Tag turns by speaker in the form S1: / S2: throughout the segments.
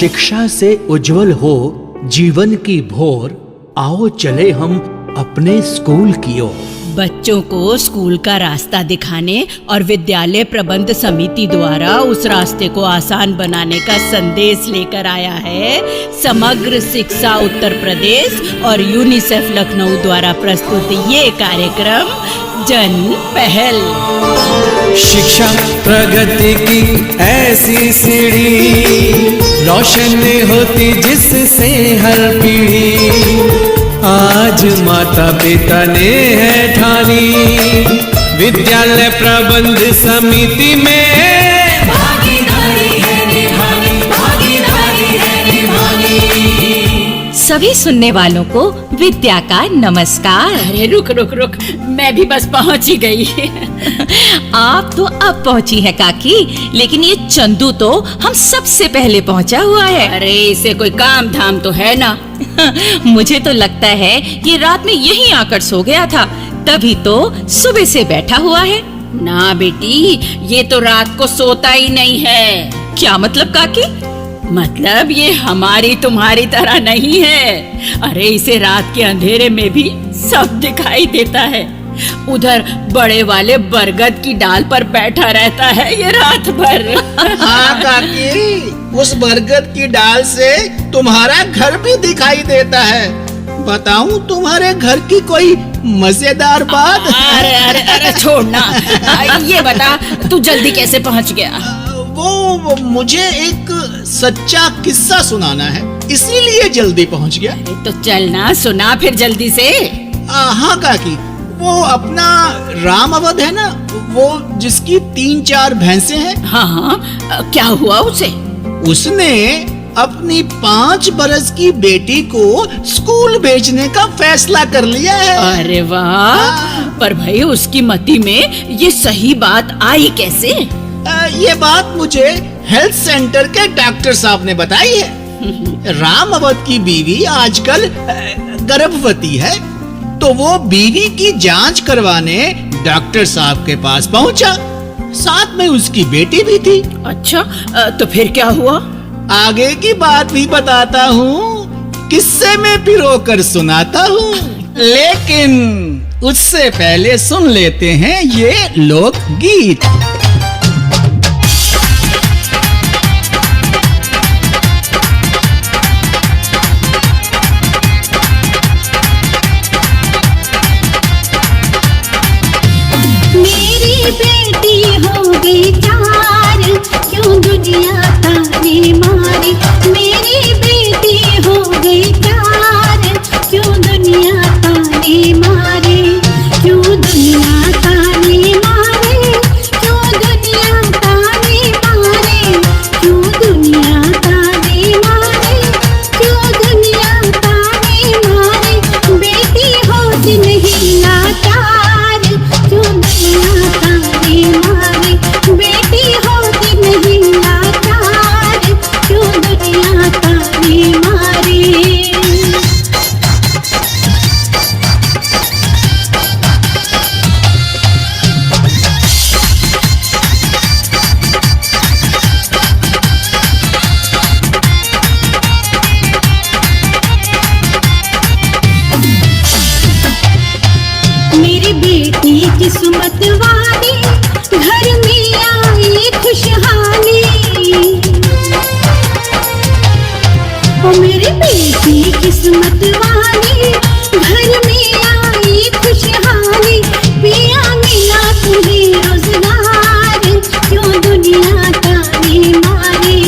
S1: शिक्षा से उज्जवल हो जीवन की भोर, आओ चले हम अपने स्कूल की ओर।
S2: बच्चों को स्कूल का रास्ता दिखाने और विद्यालय प्रबंध समिति द्वारा उस रास्ते को आसान बनाने का संदेश लेकर आया है समग्र शिक्षा उत्तर प्रदेश और यूनिसेफ लखनऊ द्वारा प्रस्तुत ये कार्यक्रम जन पहल।
S3: शिक्षा प्रगति की ऐसी सीढ़ी, रोशन होती जिससे हर पीढ़ी। आज माता पिता ने है ठानी, विद्यालय प्रबंध समिति में भागीदारी है निभानी, भागीदारी है निभानी।
S4: सभी सुनने वालों को विद्या का नमस्कार।
S2: अरे रुक, मैं भी बस पहुंच ही गई।
S4: आप तो अब पहुंची है काकी, लेकिन ये चंदू तो हम सबसे पहले पहुंचा हुआ है।
S2: अरे इसे कोई काम धाम तो है ना।
S4: मुझे तो लगता है ये रात में यहीं आकर सो गया था, तभी तो सुबह से बैठा हुआ है।
S2: ना बेटी, ये तो रात को सोता ही नहीं है।
S4: क्या मतलब काकी?
S2: मतलब ये हमारी तुम्हारी तरह नहीं है। अरे इसे रात के अंधेरे में भी सब दिखाई देता है। उधर बड़े वाले बरगद की डाल पर बैठा रहता है ये रात भर।
S5: हाँ काकी, उस बरगद की डाल से तुम्हारा घर भी दिखाई देता है। बताऊं तुम्हारे घर की कोई मजेदार बात?
S2: अरे छोड़ना। ये बता, तू जल्दी कैसे पहुंच गया?
S5: वो मुझे एक सच्चा किस्सा सुनाना है, इसीलिए जल्दी पहुंच गया।
S2: तो चलना, सुना फिर जल्दी से।
S5: हाँ काकी, वो अपना रामावत है ना, वो जिसकी 3-4 भैंसे हैं।
S2: हाँ, क्या हुआ उसे?
S5: उसने अपनी 5 बरस की बेटी को स्कूल भेजने का फैसला कर लिया है।
S2: अरे वाह! पर भाई उसकी मति में ये सही बात आई कैसे?
S5: ये बात मुझे हेल्थ सेंटर के डॉक्टर साहब ने बताई है। रामावत की बीवी आजकल गर्भवती है, तो वो बीवी की जांच करवाने डॉक्टर साहब के पास पहुंचा। साथ में उसकी बेटी भी थी।
S2: अच्छा, तो फिर क्या हुआ?
S5: आगे की बात भी बताता हूँ, किस्से में पिरोकर सुनाता हूँ, लेकिन उससे पहले सुन लेते हैं ये लोक गीत।
S6: मेरी बेटी हो गई प्यार, क्यों दुनिया ताने मारी। मेरी बेटी हो गई प्यार, क्यों दुनिया ताने मारे, क्यों दुनिया ताने मारे, क्यों दुनिया ताने मारे, क्यों दुनिया ताने मारे, क्यों दुनिया ताने मारे। बेटी होती नहीं लाचार, क्यों दुनिया ताने मारे। बेटी होती नहीं लाचार, क्यों दुनिया ताने मारे। मेरी बेटी किस्मत वाली, घर में आई खुशहाली। ओ मेरी बेटी किस्मत वाली, घर में आई खुशहाली। पिया मिला तुम्हें रोजगार, क्यों दुनिया ताने मारे।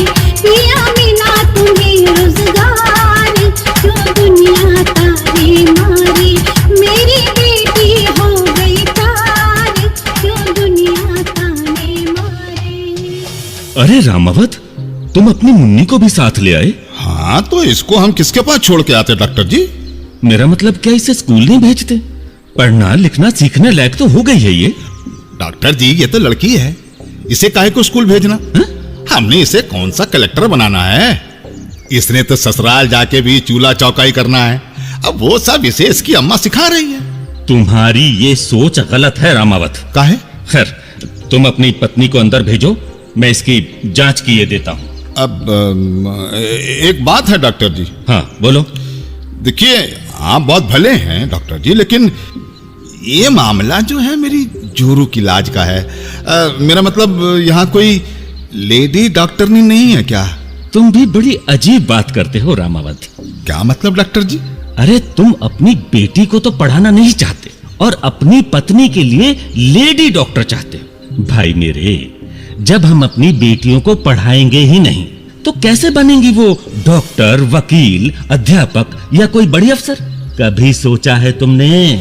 S6: पिया मिला तुम्हें रोजगार, क्यों दुनिया ताने मारे। मेरी बेटी हो गई प्यार, क्यों दुनिया ताने मारे।
S7: अरे रामावत, तुम अपनी मुन्नी को भी साथ ले आए?
S8: हाँ, तो इसको हम किसके पास छोड़ के आते डॉक्टर जी?
S7: मेरा मतलब क्या इसे स्कूल नहीं भेजते? पढ़ना लिखना सीखने लायक तो हो गई है ये।
S8: डॉक्टर जी, ये तो लड़की है, इसे काहे को स्कूल भेजना? हमने इसे कौन सा कलेक्टर बनाना है? इसने तो ससुराल जाके भी चूल्हा चौकाई करना है। अब वो सब इसे इसकी अम्मा सिखा रही है।
S7: तुम्हारी ये सोच गलत है रामावत।
S8: काहे?
S7: खैर, तुम अपनी पत्नी को अंदर भेजो, मैं इसकी जांच किए देता हूँ।
S8: अब एक बात है डॉक्टर जी।
S7: हाँ बोलो।
S8: देखिए, आप बहुत भले हैं डॉक्टर जी, लेकिन ये मामला जो है मेरी जोरू की इलाज का है। मेरा मतलब यहाँ कोई लेडी डॉक्टरनी नहीं है क्या?
S7: तुम भी बड़ी अजीब बात करते हो रामावत।
S8: क्या मतलब डॉक्टर जी?
S7: अरे तुम अपनी बेटी को तो पढ़ाना नहीं चाहते और अपनी पत्नी के लिए लेडी डॉक्टर चाहते हो। भाई मेरे, जब हम अपनी बेटियों को पढ़ाएंगे ही नहीं तो कैसे बनेंगी वो डॉक्टर, वकील, अध्यापक या कोई बड़ी अफसर? कभी सोचा है तुमने?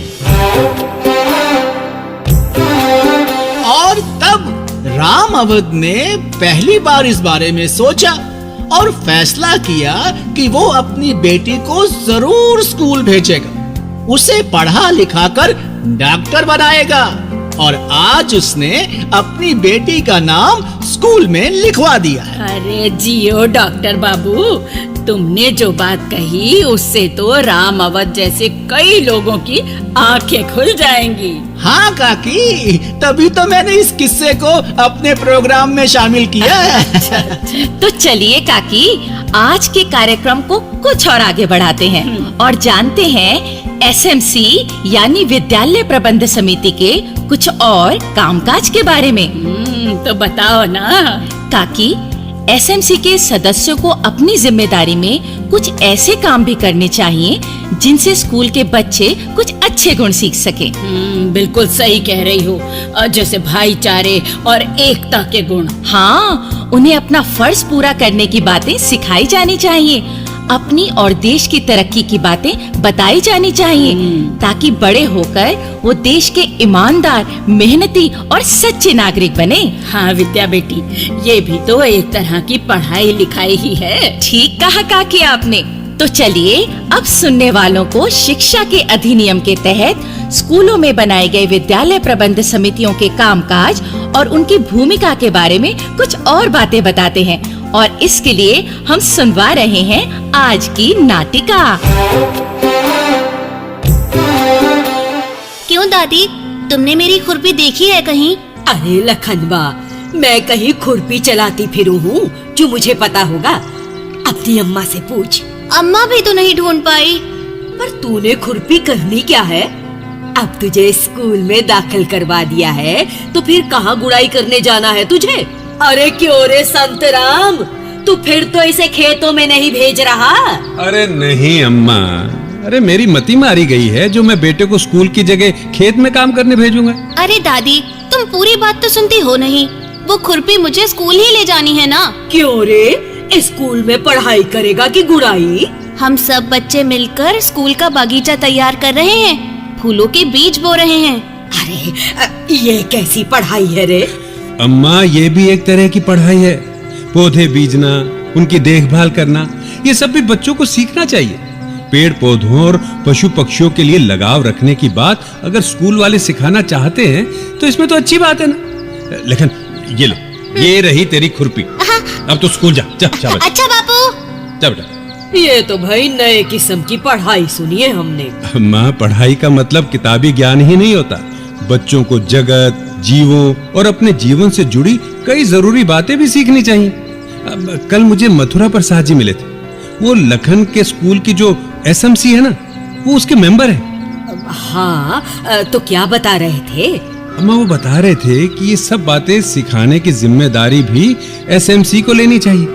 S5: और तब राम अवध ने पहली बार इस बारे में सोचा और फैसला किया कि वो अपनी बेटी को जरूर स्कूल भेजेगा, उसे पढ़ा लिखा कर डॉक्टर बनाएगा। और आज उसने अपनी बेटी का नाम स्कूल में लिखवा दिया है।
S2: अरे जियो डॉक्टर बाबू, तुमने जो बात कही उससे तो राम अवध जैसे कई लोगों की आंखें खुल जाएंगी।
S5: हाँ काकी, तभी तो मैंने इस किस्से को अपने प्रोग्राम में शामिल किया है।
S4: तो चलिए काकी, आज के कार्यक्रम को कुछ और आगे बढ़ाते हैं और जानते हैं एसएमसी यानी विद्यालय प्रबंध समिति के कुछ और कामकाज के बारे में।
S2: तो बताओ ना
S4: काकी। एसएमसी के सदस्यों को अपनी जिम्मेदारी में कुछ ऐसे काम भी करने चाहिए जिनसे स्कूल के बच्चे कुछ अच्छे गुण सीख सके।
S2: बिल्कुल सही कह रही हो, जैसे भाईचारे और एकता के गुण।
S4: हाँ, उन्हें अपना फर्ज पूरा करने की बातें सिखाई जानी चाहिए, अपनी और देश की तरक्की की बातें बताई जानी चाहिए, ताकि बड़े होकर वो देश के ईमानदार, मेहनती और सच्चे नागरिक बने।
S2: हाँ विद्या बेटी, ये भी तो एक तरह की पढ़ाई लिखाई ही है।
S4: ठीक कहा काकी आपने। तो चलिए अब सुनने वालों को शिक्षा के अधिनियम के तहत स्कूलों में बनाए गए विद्यालय प्रबंध समितियों के कामकाज और उनकी भूमिका के बारे में कुछ और बातें बताते हैं। और इसके लिए हम सुनवा रहे हैं आज की नाटिका।
S6: क्यों दादी, तुमने मेरी खुरपी देखी है कहीं?
S2: अरे लखनवा, मैं कहीं खुरपी चलाती फिरूं हूँ जो मुझे पता होगा? अपनी अम्मा से पूछ।
S6: अम्मा भी तो नहीं ढूंढ पाई।
S2: पर तूने खुरपी करनी क्या है? अब तुझे स्कूल में दाखिल करवा दिया है तो फिर कहाँ गुड़ाई करने जाना है तुझे? अरे क्यों रे संतराम, तू फिर तो इसे खेतों में नहीं भेज रहा?
S9: अरे नहीं अम्मा, अरे मेरी मती मारी गई है जो मैं बेटे को स्कूल की जगह खेत में काम करने भेजूंगा।
S6: अरे दादी, तुम पूरी बात तो सुनती हो नहीं। वो खुरपी मुझे स्कूल ही ले जानी है ना।
S2: क्यों रे, स्कूल में पढ़ाई करेगा कि गुड़ाई?
S6: हम सब बच्चे मिलकर स्कूल का बगीचा तैयार कर रहे हैं, फूलों के बीज बो रहे हैं।
S2: अरे ये कैसी पढ़ाई है रे?
S9: अम्मा, ये भी एक तरह की पढ़ाई है। पौधे बीजना, उनकी देखभाल करना, ये सब भी बच्चों को सीखना चाहिए। पेड़ पौधों और पशु पक्षियों के लिए लगाव रखने की बात अगर स्कूल वाले सिखाना चाहते हैं तो इसमें तो अच्छी बात है ना। लेकिन ये लो, ये रही तेरी खुरपी। अब तो स्कूल जा।
S6: अच्छा बापू।
S9: जा बेटा।
S2: ये तो भाई नए किस्म की पढ़ाई सुनी है हमने।
S9: अम्मा, पढ़ाई का मतलब किताबी ज्ञान ही नहीं होता। बच्चों को जगत, जीवों और अपने जीवन से जुड़ी कई जरूरी बातें भी सीखनी चाहिए। कल मुझे मथुरा प्रसाद जी मिले थे। वो लखन के स्कूल की जो एसएमसी है ना, वो उसके मेंबर है।
S2: हाँ, तो क्या बता रहे थे?
S9: अम्मा, वो बता रहे थे कि ये सब बातें सिखाने की जिम्मेदारी भी एसएमसी को लेनी चाहिए।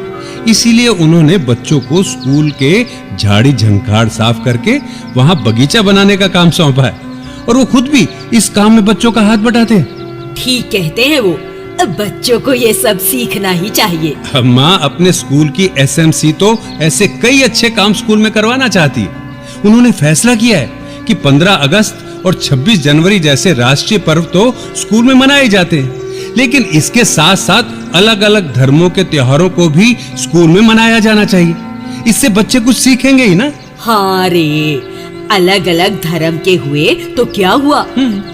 S9: इसीलिए उन्होंने बच्चों को स्कूल के झाड़ी झंखाड़ साफ करके वहाँ बगीचा बनाने का काम सौंपा है और वो खुद भी इस काम में बच्चों का हाथ बटाते हैं।
S2: ठीक कहते हैं वो, बच्चों को ये सब सीखना ही चाहिए।
S9: अम्मा, अपने स्कूल की एसएमसी तो ऐसे कई अच्छे काम स्कूल में करवाना चाहती है। उन्होंने फैसला किया है कि 15 अगस्त और 26 जनवरी जैसे राष्ट्रीय पर्व तो स्कूल में मनाए जाते हैं, लेकिन इसके साथ साथ अलग अलग धर्मों के त्योहारों को भी स्कूल में मनाया जाना चाहिए। इससे बच्चे कुछ सीखेंगे ही ना।
S2: हाँ रे, अलग अलग धर्म के हुए तो क्या हुआ,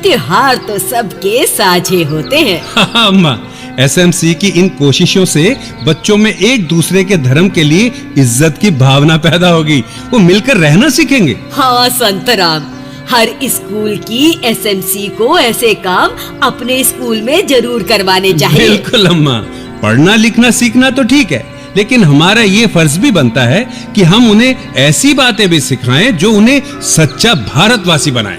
S2: त्योहार तो सबके साझे होते हैं।
S9: हाँ अम्मा, एसएमसी की इन कोशिशों से बच्चों में एक दूसरे के धर्म के लिए इज्जत की भावना पैदा होगी। वो मिलकर रहना सीखेंगे।
S2: हाँ संतराम, हर स्कूल की एसएमसी को ऐसे काम अपने स्कूल में जरूर करवाने चाहिए।
S9: बिल्कुल अम्मा, पढ़ना लिखना सीखना तो ठीक है, लेकिन हमारा ये फर्ज भी बनता है कि हम उन्हें ऐसी बातें भी सिखाएं जो उन्हें सच्चा भारतवासी बनाए।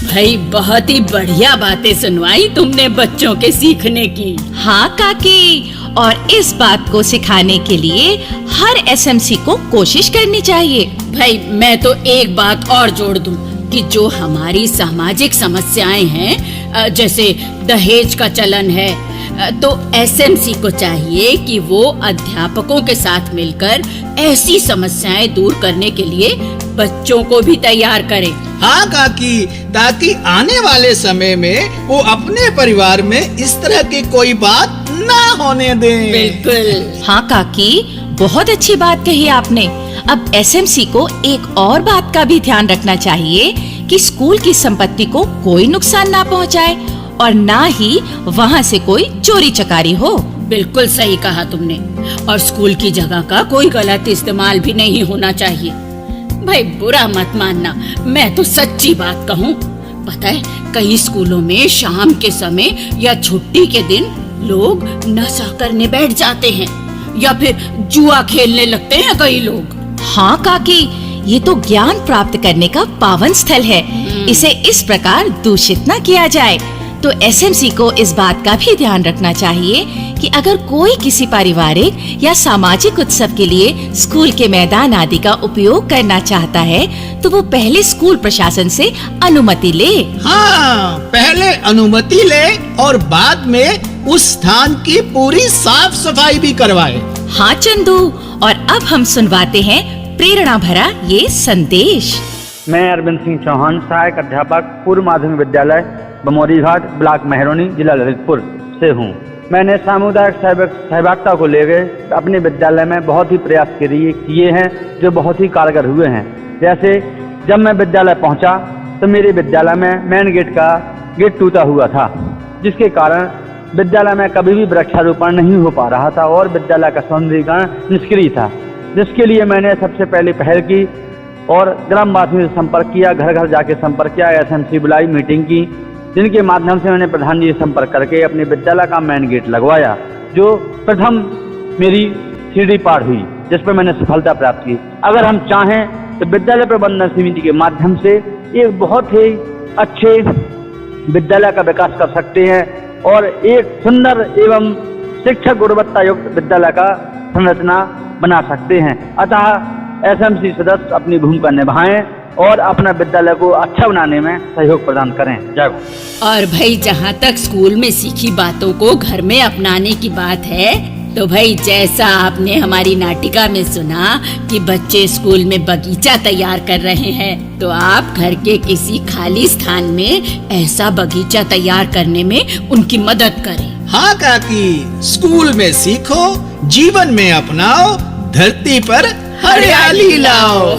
S2: भाई बहुत ही बढ़िया बातें सुनवाई तुमने बच्चों के सीखने की।
S4: हाँ काकी, और इस बात को सिखाने के लिए हर एसएमसी को कोशिश करनी चाहिए।
S2: भाई मैं तो एक बात और जोड़ दूं कि जो हमारी सामाजिक समस्याएं हैं, जैसे दहेज का चलन है, तो एसएमसी को चाहिए कि वो अध्यापकों के साथ मिलकर ऐसी समस्याएं दूर करने के लिए बच्चों को भी तैयार करे।
S5: हाँ काकी, ताकि आने वाले समय में वो अपने परिवार में इस तरह की कोई बात ना होने दें।
S2: बिल्कुल।
S4: हाँ काकी, बहुत अच्छी बात कही आपने। अब एसएमसी को एक और बात का भी ध्यान रखना चाहिए कि स्कूल की संपत्ति को कोई नुकसान ना पहुंचाए और ना ही वहां से कोई चोरी चकारी हो।
S2: बिल्कुल सही कहा तुमने। और स्कूल की जगह का कोई गलत इस्तेमाल भी नहीं होना चाहिए। भाई बुरा मत मानना, मैं तो सच्ची बात कहूँ, पता है कई स्कूलों में शाम के समय या छुट्टी के दिन लोग नशा करने बैठ जाते हैं या फिर जुआ खेलने लगते हैं कई लोग।
S4: हाँ काकी, ये तो ज्ञान प्राप्त करने का पावन स्थल है। इसे इस प्रकार दूषित न किया जाए। तो एसएमसी को इस बात का भी ध्यान रखना चाहिए कि अगर कोई किसी पारिवारिक या सामाजिक उत्सव के लिए स्कूल के मैदान आदि का उपयोग करना चाहता है तो वो पहले स्कूल प्रशासन से अनुमति ले।
S5: हाँ, पहले अनुमति ले और बाद में उस स्थान की पूरी साफ सफाई भी करवाए।
S4: हाँ चंदू, और अब हम सुनवाते हैं प्रेरणा भरा ये संदेश।
S10: मैं अरविंद सिंह चौहान, सहायक अध्यापक, पूर्व माध्यमिक विद्यालय बमौरी घाट, ब्लॉक महरौनी, जिला ललितपुर से हूँ। मैंने सामुदायिक सहभागिता को लेकर अपने विद्यालय में बहुत ही प्रयास किए हैं जो बहुत ही कारगर हुए हैं। जैसे जब मैं विद्यालय पहुँचा तो मेरे विद्यालय में मेन गेट का गेट टूटा हुआ था, जिसके कारण विद्यालय में कभी भी वृक्षारोपण नहीं हो पा रहा था और विद्यालय का सौंदर्यीकरण निष्क्रिय था। जिसके लिए मैंने सबसे पहले पहल की और ग्रामवासियों से संपर्क किया, घर घर जाके संपर्क किया, एसएमसी बुलाई, मीटिंग की, जिनके माध्यम से मैंने प्रधान जी से संपर्क करके अपने विद्यालय का मेन गेट लगवाया, जो प्रथम मेरी सीढ़ी पार हुई, जिस पर मैंने सफलता प्राप्त की। अगर हम चाहें तो विद्यालय प्रबंधन समिति के माध्यम से एक बहुत ही अच्छे विद्यालय का विकास कर सकते हैं और एक सुंदर एवं शिक्षक गुणवत्ता युक्त विद्यालय का संरचना बना सकते हैं। अतः एसएमसी सदस्य अपनी भूमिका निभाएं और अपना विद्यालय को अच्छा बनाने में सहयोग प्रदान करें। जय हो।
S2: और भाई जहाँ तक स्कूल में सीखी बातों को घर में अपनाने की बात है, तो भाई जैसा आपने हमारी नाटिका में सुना कि बच्चे स्कूल में बगीचा तैयार कर रहे हैं, तो आप घर के किसी खाली स्थान में ऐसा बगीचा तैयार करने में उनकी मदद करें।
S5: हाँ काकी, स्कूल में सीखो, जीवन में अपनाओ, धरती पर हरियाली लाओ।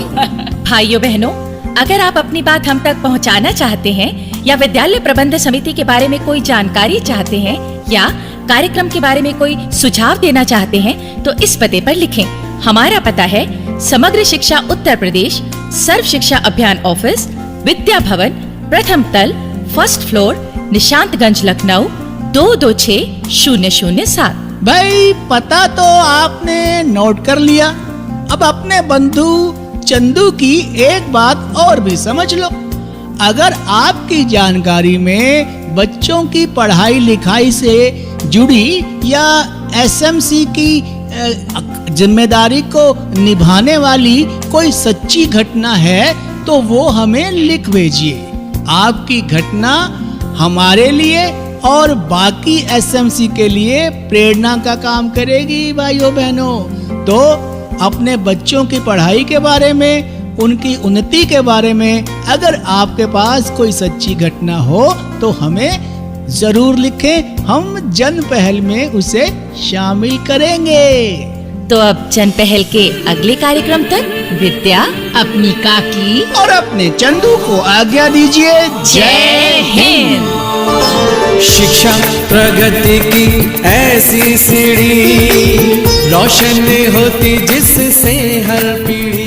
S4: भाइयों बहनों, अगर आप अपनी बात हम तक पहुंचाना चाहते हैं या विद्यालय प्रबंध समिति के बारे में कोई जानकारी चाहते हैं या कार्यक्रम के बारे में कोई सुझाव देना चाहते हैं तो इस पते पर लिखें। हमारा पता है समग्र शिक्षा उत्तर प्रदेश, सर्व शिक्षा अभियान ऑफिस, विद्या भवन, प्रथम तल, फर्स्ट फ्लोर, निशांतगंज, लखनऊ 226007।
S5: भाई पता तो आपने नोट कर लिया। अब अपने बंधु चंदू की एक बात और भी समझ लो। अगर आपकी जानकारी में बच्चों की पढ़ाई लिखाई से जुड़ी या एसएमसी की जिम्मेदारी को निभाने वाली कोई सच्ची घटना है तो वो हमें लिख भेजिए। आपकी घटना हमारे लिए और बाकी एसएमसी के लिए प्रेरणा का काम करेगी। भाइयों बहनों, तो अपने बच्चों की पढ़ाई के बारे में, उनकी उन्नति के बारे में अगर आपके पास कोई सच्ची घटना हो तो हमें जरूर लिखें। हम जन पहल में उसे शामिल करेंगे।
S4: तो अब जन पहल के अगले कार्यक्रम तक विद्या,
S2: अपनी काकी
S5: और अपने चंदू को आज्ञा दीजिए।
S4: जय हिंद।
S3: शिक्षा प्रगति की ऐसी सीढ़ी रोशन होती जिससे हर पीढ़ी